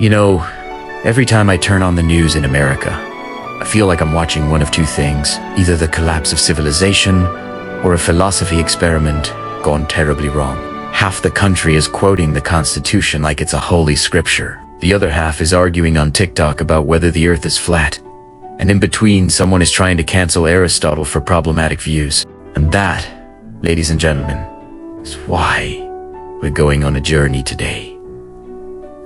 You know, every time I turn on the news in America, I feel like I'm watching one of two things, either the collapse of civilization or a philosophy experiment gone terribly wrong. Half the country is quoting the Constitution like it's a holy scripture. The other half is arguing on TikTok about whether the earth is flat. And in between, someone is trying to cancel Aristotle for problematic views. And that, ladies and gentlemen, is why we're going on a journey today.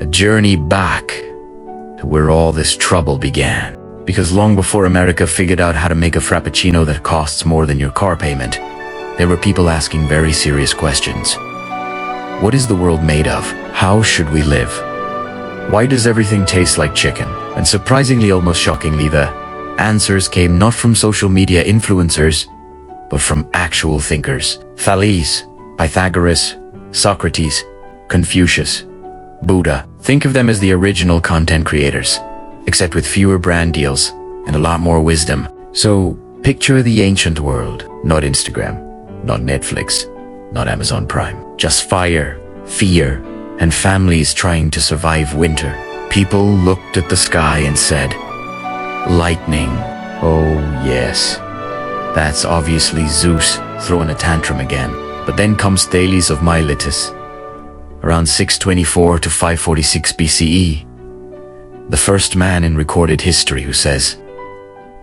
A journey back to where all this trouble began. Because long before America figured out how to make a frappuccino that costs more than your car payment, there were people asking very serious questions. What is the world made of? How should we live? Why does everything taste like chicken? And surprisingly, almost shockingly, the answers came not from social media influencers, but from actual thinkers. Thales, Pythagoras, Socrates, Confucius, Buddha. Think of them as the original content creators, except with fewer brand deals and a lot more wisdom. So picture the ancient world, not Instagram, not Netflix, not Amazon Prime. Just fire, fear, and families trying to survive winter. People looked at the sky and said, lightning. Oh yes, that's obviously Zeus throwing a tantrum again. But then comes Thales of Miletus, around 624 to 546 BCE, the first man in recorded history who says,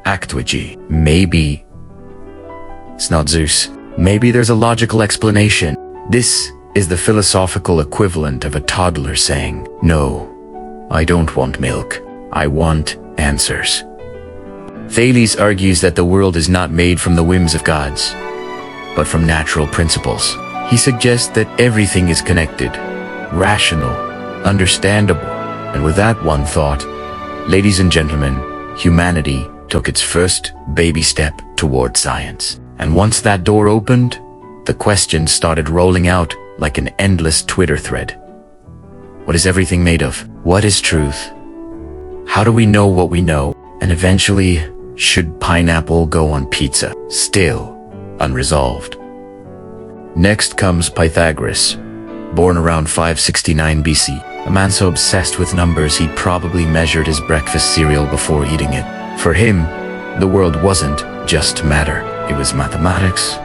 Actuigi, maybe it's not Zeus. Maybe there's a logical explanation. This is the philosophical equivalent of a toddler saying, no, I don't want milk. I want answers. Thales argues that the world is not made from the whims of gods, but from natural principles. He suggests that everything is connected, rational, understandable. And with that one thought, ladies and gentlemen, humanity took its first baby step toward science. And once that door opened, the questions started rolling out like an endless Twitter thread. What is everything made of? What is truth? How do we know what we know? And eventually, should pineapple go on pizza? Still unresolved. Next comes Pythagoras, born around 569 BC. A man so obsessed with numbers he'd probably measured his breakfast cereal before eating it. For him, the world wasn't just matter. It was mathematics,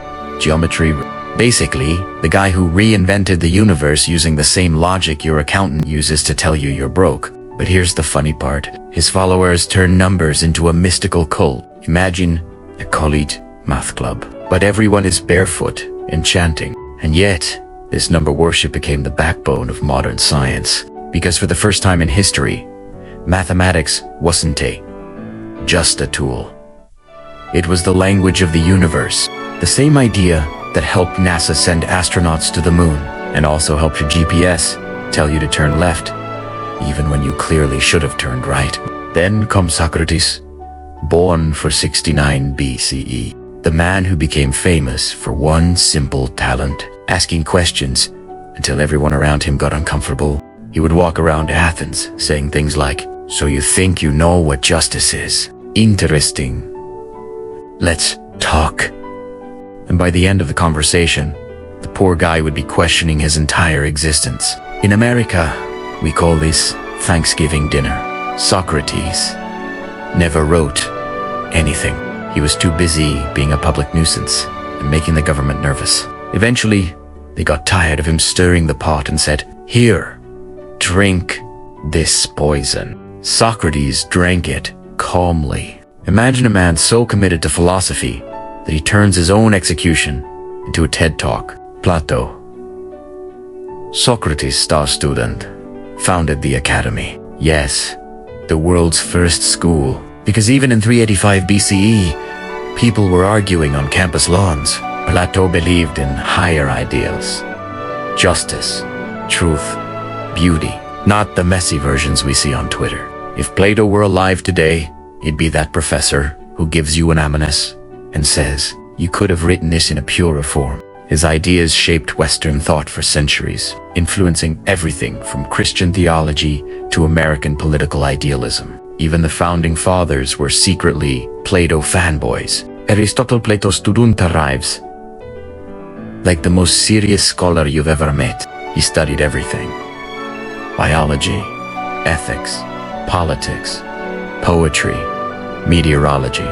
geometry. Basically, the guy who reinvented the universe using the same logic your accountant uses to tell you you're broke. But here's the funny part. His followers turned numbers into a mystical cult. Imagine a college math club. But everyone is barefoot and chanting. And yet, this number worship became the backbone of modern science. Because for the first time in history, mathematics wasn't just a tool. It was the language of the universe. The same idea that helped NASA send astronauts to the moon, and also helped your GPS tell you to turn left, even when you clearly should have turned right. Then comes Socrates, born for 69 BCE, the man who became famous for one simple talent, asking questions until everyone around him got uncomfortable. He would walk around Athens saying things like, "So you think you know what justice is? Interesting. Let's talk." And by the end of the conversation, the poor guy would be questioning his entire existence. In America, we call this Thanksgiving dinner. Socrates never wrote anything. He was too busy being a public nuisance and making the government nervous. Eventually, they got tired of him stirring the pot and said, "Here, drink this poison." Socrates drank it calmly. Imagine a man so committed to philosophy that he turns his own execution into a TED Talk. Plato, Socrates' star student, founded the academy. Yes, the world's first school. Because even in 385 BCE, people were arguing on campus lawns. Plato believed in higher ideals. Justice, truth, beauty, not the messy versions we see on Twitter. If Plato were alive today, he'd be that professor who gives you an Amanus and says, "You could have written this in a purer form." His ideas shaped Western thought for centuries, influencing everything from Christian theology to American political idealism. Even the founding fathers were secretly Plato fanboys. Aristotle, Plato student arrives. Like the most serious scholar you've ever met, he studied everything. Biology, ethics, politics, poetry, meteorology.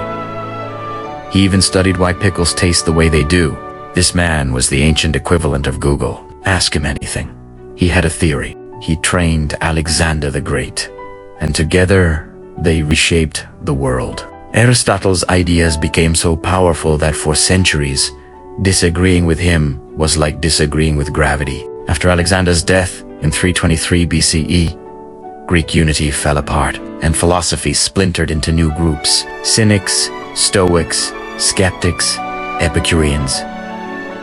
He even studied why pickles taste the way they do. This man was the ancient equivalent of Google. Ask him anything. He had a theory. He trained Alexander the Great, and together they reshaped the world. Aristotle's ideas became so powerful that for centuries, disagreeing with him was like disagreeing with gravity. After Alexander's death in 323 BCE, Greek unity fell apart, and philosophy splintered into new groups: Cynics, Stoics, Skeptics, Epicureans.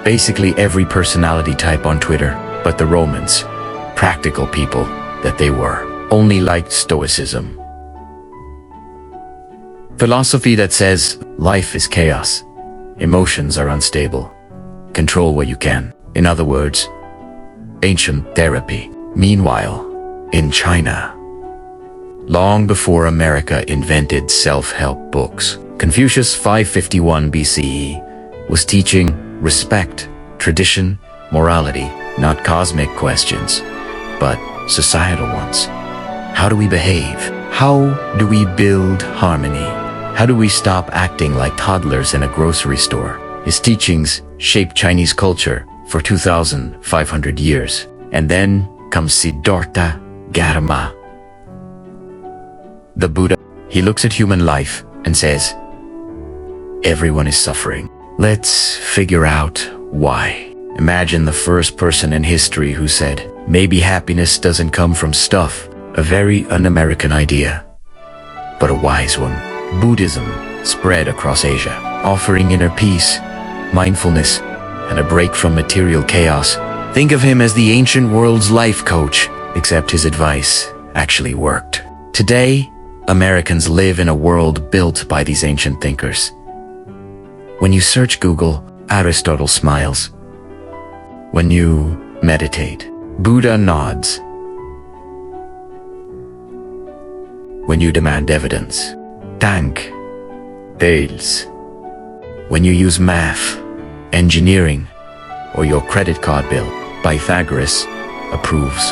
Basically every personality type on Twitter, but the Romans, practical people that they were, only liked Stoicism. Philosophy that says life is chaos, emotions are unstable, control what you can. In other words, ancient therapy. Meanwhile, in China, long before America invented self-help books, Confucius 551 BCE was teaching respect, tradition, morality, not cosmic questions, but societal ones. How do we behave? How do we build harmony? How do we stop acting like toddlers in a grocery store? His teachings shaped Chinese culture for 2,500 years. And then comes Siddhartha Gautama, the Buddha. He looks at human life and says, everyone is suffering. Let's figure out why. Imagine the first person in history who said, maybe happiness doesn't come from stuff. A very un-American idea, but a wise one. Buddhism spread across Asia, offering inner peace, mindfulness, and a break from material chaos. Think of him as the ancient world's life coach, except his advice actually worked. Today, Americans live in a world built by these ancient thinkers. When you search Google, Aristotle smiles. When you meditate, Buddha nods. When you demand evidence, Thales. When you use math, engineering, or your credit card bill, Pythagoras approves.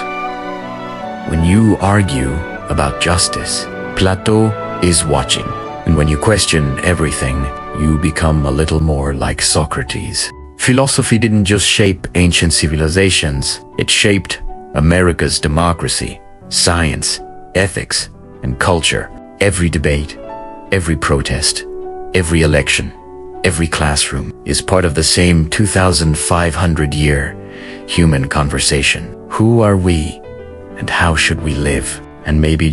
When you argue about justice, Plato is watching. And when you question everything, you become a little more like Socrates. Philosophy didn't just shape ancient civilizations, it shaped America's democracy, science, ethics, and culture. Every debate, every protest, every election, every classroom is part of the same 2,500-year human conversation. Who are we, and how should we live? And maybe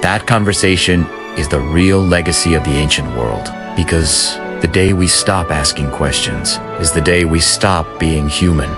that conversation is the real legacy of the ancient world. Because the day we stop asking questions is the day we stop being human.